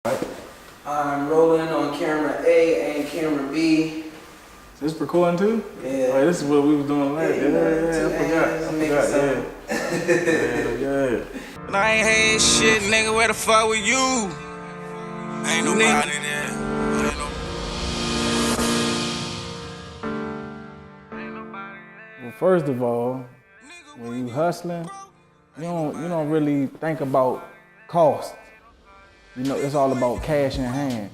I'm rolling on camera A and camera B. This recording too? Yeah. Oh, this is what we was doing last. Yeah, I forgot. Yeah. And I ain't had shit, nigga, where the fuck with you? Ain't nobody there. Well, first of all, when you hustling, you don't really think about cost. You know, it's all about cash in hand.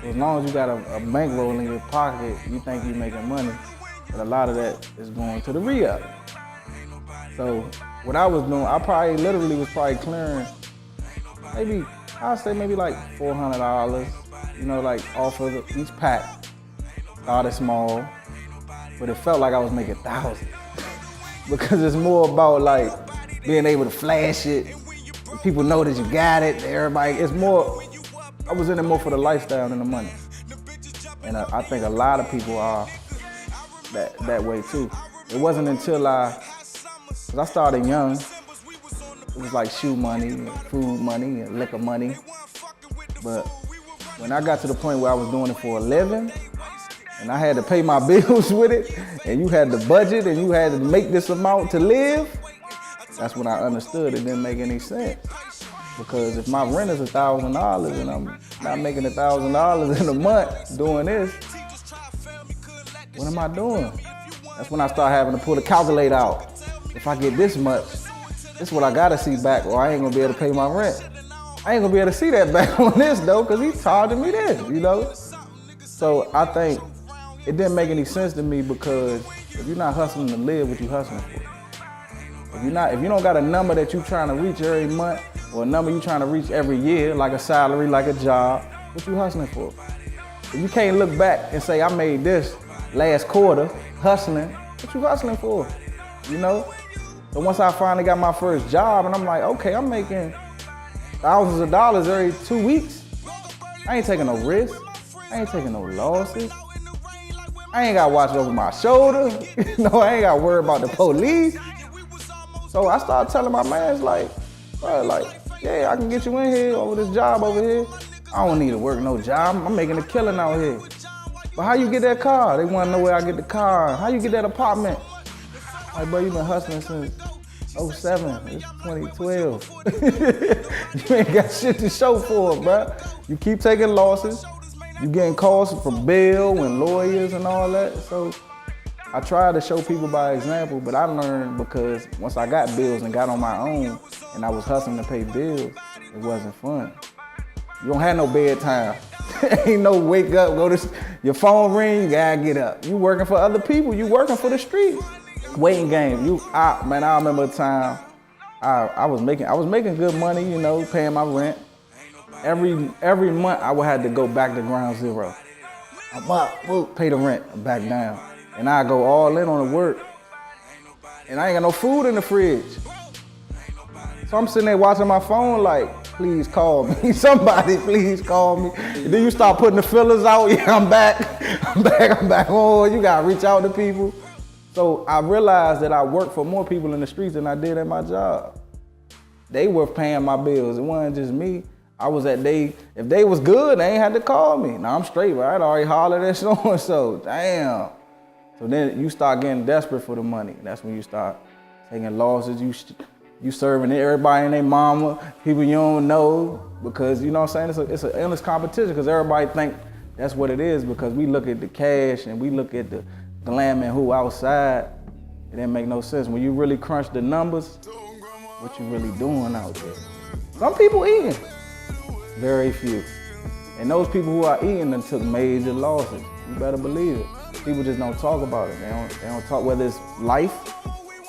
So as long as you got a bankroll in your pocket, you think you're making money. But a lot of that is going to the re-up. So what I was doing, I was clearing I'd say maybe like $400, you know, like off of each pack. Started small, but it felt like I was making thousands. Because it's more about like being able to flash it. People know that you got it, everybody, I was in it more for the lifestyle than the money. And I think a lot of people are that way too. It wasn't until cause I started young, it was like shoe money, and food money, and liquor money. But when I got to the point where I was doing it for a living, and I had to pay my bills with it, and you had to budget, and you had to make this amount to live, that's when I understood it didn't make any sense. Because if my rent is $1,000 and I'm not making $1,000 in a month doing this, what am I doing? That's when I start having to pull the calculator out. If I get this much, this is what I gotta see back, or I ain't gonna be able to pay my rent. I ain't gonna be able to see that back on this though, because he's charging me this, you know? So I think it didn't make any sense to me, because if you're not hustling to live, what you hustling for? If you don't got a number that you're trying to reach every month, or a number you're trying to reach every year, like a salary, like a job, what you hustling for? If you can't look back and say, I made this last quarter hustling, what you hustling for? You know? So once I finally got my first job, and I'm like, okay, I'm making thousands of dollars every 2 weeks. I ain't taking no risks. I ain't taking no losses. I ain't got to watch over my shoulder. No, I ain't got to worry about the police. So I started telling my mans yeah, I can get you in here over this job over here. I don't need to work no job. I'm making a killing out here. But how you get that car? They want to know where I get the car. How you get that apartment? Like, bro, you been hustling since 07. It's 2012. You ain't got shit to show for it, bro. You keep taking losses. You getting calls from bail and lawyers and all that. So I tried to show people by example, but I learned because once I got bills and got on my own and I was hustling to pay bills, it wasn't fun. You don't have no bedtime. Ain't no wake up, your phone ring, you gotta get up. You working for other people, you working for the streets. Waiting game, I remember a time I was making good money, you know, paying my rent. Every month I would have to go back to ground zero. I'm up, pay the rent, I'm back down. And I go all in on the work. And I ain't got no food in the fridge. So I'm sitting there watching my phone like, please call me. Somebody please call me. And then you start putting the fillers out. Yeah, I'm back. Oh, you gotta reach out to people. So I realized that I worked for more people in the streets than I did at my job. They were paying my bills. It wasn't just me. If they was good, they ain't had to call me. Now I'm straight, but I'd already hollered at so-and-so. Damn. So then you start getting desperate for the money. That's when you start taking losses. You serving everybody and their mama, people you don't know, because you know what I'm saying? It's an endless competition, because everybody think that's what it is, because we look at the cash and we look at the glam and who outside. It didn't make no sense. When you really crunch the numbers, what you really doing out there? Some people eating, very few. And those people who are eating them took major losses. You better believe it. People just don't talk about it. They don't talk, whether it's life,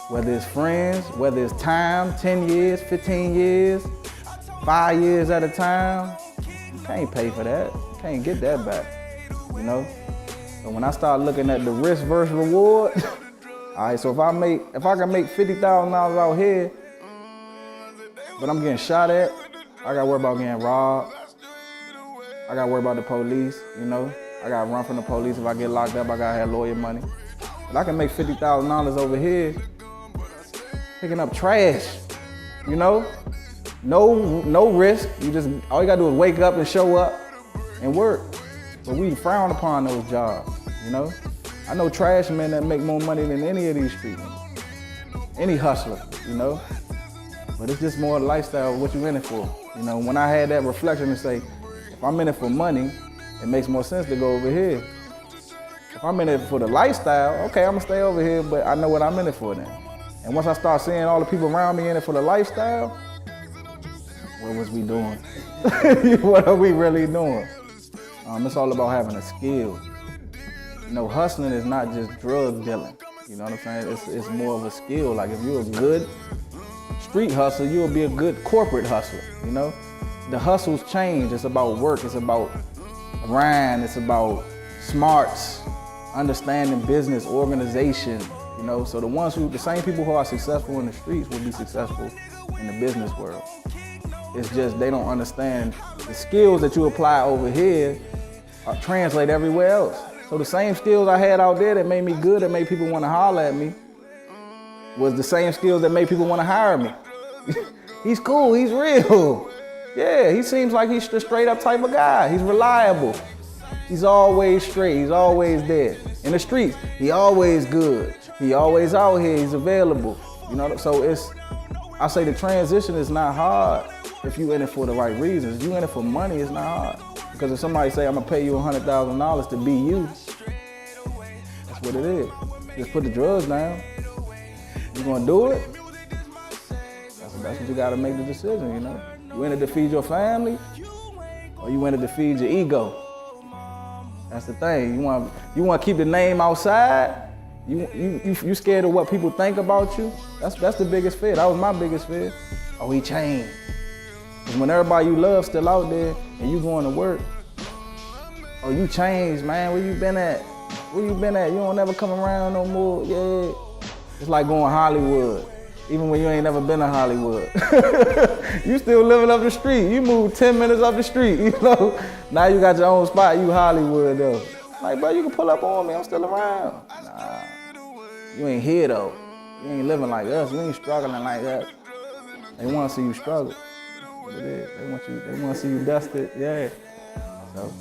whether it's friends, whether it's time, 10 years, 15 years, 5 years at a time. You can't pay for that. You can't get that back, you know? So when I start looking at the risk versus reward, all right, so if I can make $50,000 out here, but I'm getting shot at, I gotta worry about getting robbed. I gotta worry about the police, you know? I gotta run from the police. If I get locked up, I gotta have lawyer money. But I can make $50,000 over here picking up trash, you know? No risk. All you gotta do is wake up and show up and work. But we frown upon those jobs, you know? I know trash men that make more money than any of these street men, any hustler, you know? But it's just more a lifestyle of what you in it for. You know, when I had that reflection to say, if I'm in it for money, it makes more sense to go over here. If I'm in it for the lifestyle, okay, I'm gonna stay over here, but I know what I'm in it for then. And once I start seeing all the people around me in it for the lifestyle, what was we doing? What are we really doing? It's all about having a skill. You know, hustling is not just drug dealing. You know what I'm saying? It's more of a skill. Like if you're a good street hustler, you'll be a good corporate hustler, you know? The hustles change. It's about work. It's about grind. It's about smarts, understanding business, organization, you know? So the same people who are successful in the streets will be successful in the business world. It's just they don't understand the skills that you apply over here translate everywhere else. So the same skills I had out there that made me good, that made people want to holler at me, was the same skills that made people want to hire me. He's cool, he's real. Yeah, he seems like he's the straight up type of guy. He's reliable. He's always straight, he's always there. In the streets, he always good. He always out here, he's available. You know, so I say the transition is not hard if you in it for the right reasons. If you in it for money, it's not hard. Because if somebody say, I'm gonna pay you $100,000 to be you, that's what it is. Just put the drugs down. You gonna do it? That's what you gotta make the decision, you know? You in it to feed your family, or you in it to feed your ego? That's the thing. You want to keep the name outside? You scared of what people think about you? That's the biggest fear. That was my biggest fear. Oh, he changed. Because when everybody you love still out there and you going to work, oh, you changed, man. Where you been at? Where you been at? You don't never come around no more. Yeah. It's like going to Hollywood, even when you ain't never been to Hollywood. You still living up the street. You moved 10 minutes up the street, you know? Now you got your own spot, you Hollywood though. Like, bro, you can pull up on me, I'm still around. Nah, you ain't here though. You ain't living like us, you ain't struggling like us. They want to see you struggle. That's what it is. They want to see you dusted, yeah. So.